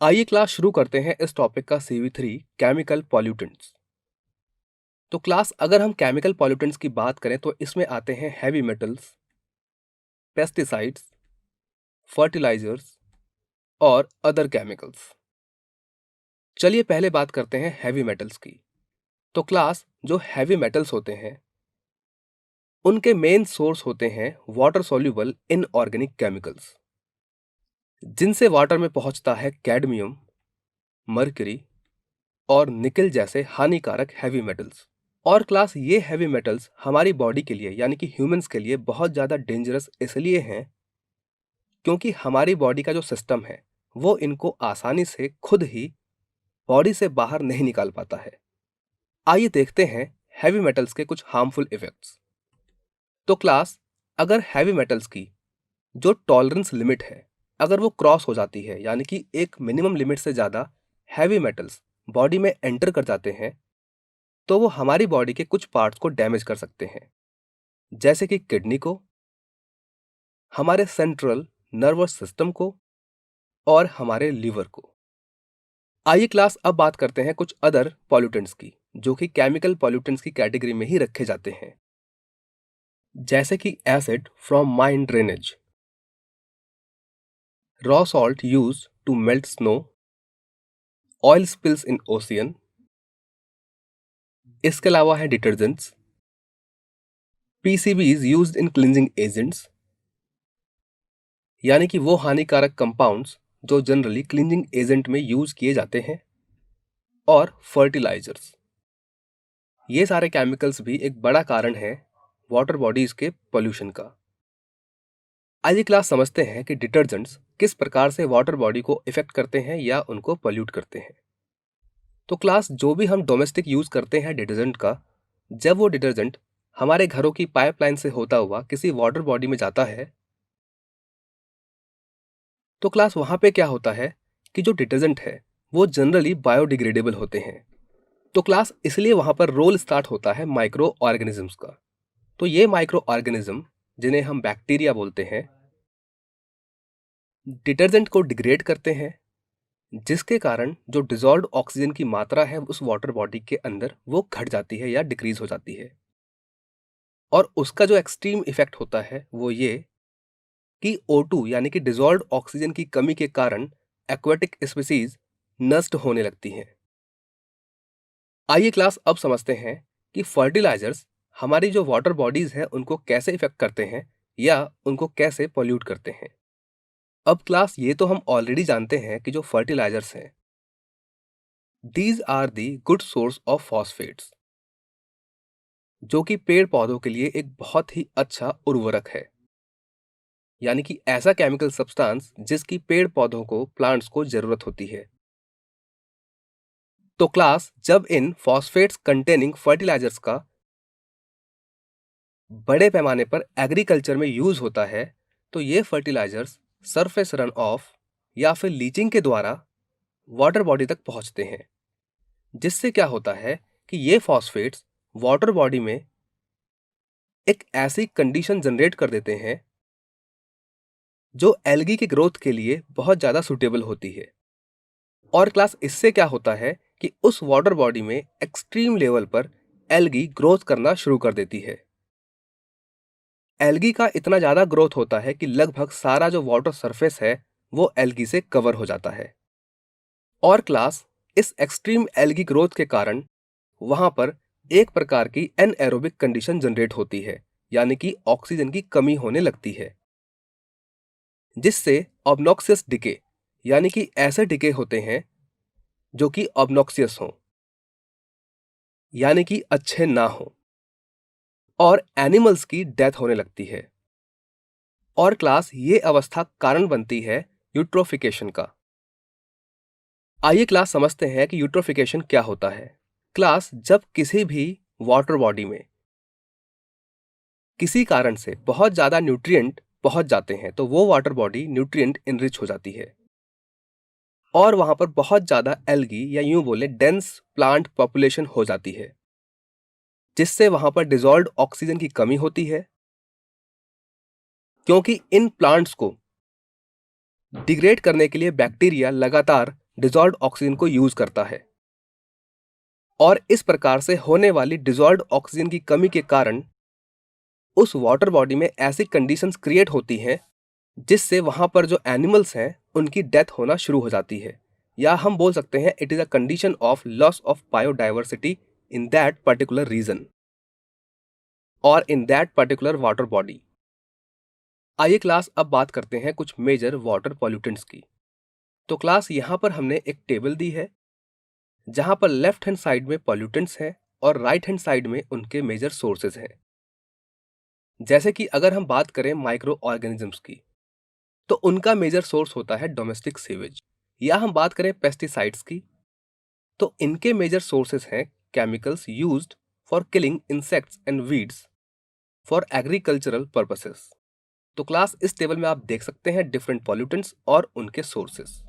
आइए क्लास शुरू करते हैं इस टॉपिक का CV3 केमिकल पॉल्यूटेंट्स। तो क्लास अगर हम केमिकल पॉल्यूटेंट्स की बात करें तो इसमें आते हैं हैवी मेटल्स, पेस्टिसाइड्स, फर्टिलाइजर्स और अदर केमिकल्स। चलिए पहले बात करते हैं हैवी मेटल्स की। तो क्लास जो हैवी मेटल्स होते हैं उनके मेन सोर्स होते हैं वाटर सॉल्युबल इनऑर्गेनिक केमिकल्स, जिनसे वाटर में पहुंचता है कैडमियम, मर्क्यूरी और निकल जैसे हानिकारक हैवी मेटल्स। और क्लास ये हैवी मेटल्स हमारी बॉडी के लिए यानी कि ह्यूमंस के लिए बहुत ज़्यादा डेंजरस इसलिए हैं क्योंकि हमारी बॉडी का जो सिस्टम है वो इनको आसानी से खुद ही बॉडी से बाहर नहीं निकाल पाता है। आइए देखते हैं हैवी मेटल्स के कुछ हार्मफुल इफेक्ट्स। तो क्लास अगर हैवी मेटल्स की जो टॉलरेंस लिमिट है अगर वो क्रॉस हो जाती है यानी कि एक मिनिमम लिमिट से ज़्यादा हैवी मेटल्स बॉडी में एंटर कर जाते हैं तो वो हमारी बॉडी के कुछ पार्ट्स को डैमेज कर सकते हैं, जैसे कि किडनी को, हमारे सेंट्रल नर्वस सिस्टम को और हमारे लीवर को। आइए क्लास अब बात करते हैं कुछ अदर पॉल्यूटेंट्स की जो कि केमिकल पॉल्यूटेंट्स की कैटेगरी में ही रखे जाते हैं, जैसे कि acid from mine drainage, raw salt use to melt snow, oil spills in ocean. इसके अलावा है detergents, PCBs used in cleansing agents, यानी कि वो हानिकारक कंपाउंड्स जो जनरली क्लींजिंग एजेंट में यूज किए जाते हैं, और फर्टिलाइजर्स। ये सारे केमिकल्स भी एक बड़ा कारण है वाटर बॉडीज के पोल्यूशन का। आइए क्लास समझते हैं कि डिटर्जेंट्स किस प्रकार से वाटर बॉडी को इफेक्ट करते हैं या उनको पोल्यूट करते हैं। तो क्लास जो भी हम डोमेस्टिक यूज करते हैं डिटर्जेंट का, जब वो डिटर्जेंट हमारे घरों की पाइपलाइन से होता हुआ किसी वाटर बॉडी में जाता है तो क्लास वहां पे क्या होता है कि जो डिटर्जेंट है वो जनरली बायोडिग्रेडेबल होते हैं। तो क्लास इसलिए वहां पर रोल स्टार्ट होता है माइक्रो ऑर्गेनिजम्स का। तो ये माइक्रो ऑर्गेनिज्म जिन्हें हम बैक्टीरिया बोलते हैं डिटर्जेंट को डिग्रेड करते हैं, जिसके कारण जो डिजॉल्व्ड ऑक्सीजन की मात्रा है उस वाटर बॉडी के अंदर वो घट जाती है या डिक्रीज हो जाती है। और उसका जो एक्सट्रीम इफेक्ट होता है वो ये कि O2 यानी कि डिजॉल्व्ड ऑक्सीजन की कमी के कारण एक्वाटिक स्पीसीज नष्ट होने लगती हैं। आइए क्लास अब समझते हैं कि फर्टिलाइजर्स हमारी जो वाटर बॉडीज हैं उनको कैसे इफेक्ट करते हैं या उनको कैसे पोल्यूट करते हैं। अब क्लास ये तो हम ऑलरेडी जानते हैं कि जो फर्टिलाइजर्स हैं these are the good source of phosphates, जो कि पेड़ पौधों के लिए एक बहुत ही अच्छा उर्वरक है, यानी कि ऐसा केमिकल सब्सटेंस जिसकी पेड़ पौधों को प्लांट्स को जरूरत होती है। तो क्लास जब इन फॉस्फेट्स कंटेनिंग फर्टिलाइजर्स का बड़े पैमाने पर एग्रीकल्चर में यूज होता है तो ये फर्टिलाइजर्स सरफेस रन ऑफ या फिर लीचिंग के द्वारा वाटर बॉडी तक पहुंचते हैं, जिससे क्या होता है कि ये फॉस्फेट्स वाटर बॉडी में एक ऐसी कंडीशन जनरेट कर देते हैं जो एल्गी के ग्रोथ के लिए बहुत ज़्यादा सुटेबल होती है। और क्लास इससे क्या होता है कि उस वाटर बॉडी में एक्सट्रीम लेवल पर एल्गी ग्रोथ करना शुरू कर देती है। एल्गी का इतना ज़्यादा ग्रोथ होता है कि लगभग सारा जो वाटर सरफेस है वो एल्गी से कवर हो जाता है। और क्लास इस एक्सट्रीम एल्गी ग्रोथ के कारण वहां पर एक प्रकार की एनएरोबिक कंडीशन जनरेट होती है, यानी कि ऑक्सीजन की कमी होने लगती है, जिससे ऑब्नॉक्सियस डिके यानी कि ऐसे डिके होते हैं जो कि ऑब्नॉक्सियस हों यानी कि अच्छे ना हो, और एनिमल्स की डेथ होने लगती है। और क्लास ये अवस्था कारण बनती है यूट्रोफिकेशन का। आइए क्लास समझते हैं कि यूट्रोफिकेशन क्या होता है। क्लास जब किसी भी वाटर बॉडी में किसी कारण से बहुत ज्यादा न्यूट्रिएंट पहुंच जाते हैं तो वो वाटर बॉडी न्यूट्रिएंट इनरिच हो जाती है और वहां पर बहुत ज्यादा एल्गी या यूं बोले डेंस प्लांट पॉपुलेशन हो जाती है, जिससे वहां पर डिजॉल्व्ड ऑक्सीजन की कमी होती है, क्योंकि इन प्लांट्स को डिग्रेड करने के लिए बैक्टीरिया लगातार डिजॉल्व्ड ऑक्सीजन को यूज करता है, और इस प्रकार से होने वाली डिजॉल्व्ड ऑक्सीजन की कमी के कारण उस वाटर बॉडी में ऐसी कंडीशंस क्रिएट होती हैं जिससे वहां पर जो एनिमल्स हैं उनकी डेथ होना शुरू हो जाती है, या हम बोल सकते हैं it is a condition of loss of biodiversity in that particular region और in that particular water body. आइए क्लास अब बात करते हैं कुछ मेजर वाटर पॉल्यूटेंट्स की। तो क्लास यहाँ पर हमने एक टेबल दी है जहां पर लेफ्ट हैंड साइड में पॉल्यूटेंट्स हैं और राइट हैंड साइड में उनके मेजर सोर्सेज हैं। जैसे कि अगर हम बात करें माइक्रो ऑर्गेनिजम्स की, तो उनका मेजर सोर्स होता है डोमेस्टिक सीवेज, या हम बात करें पेस्टिसाइड्स की, तो इनके मेजर सोर्सेज हैं chemicals used for killing insects and weeds for agricultural purposes. तो क्लास इस टेबल में आप देख सकते हैं डिफरेंट पॉल्यूटेंट्स और उनके सोर्सेस।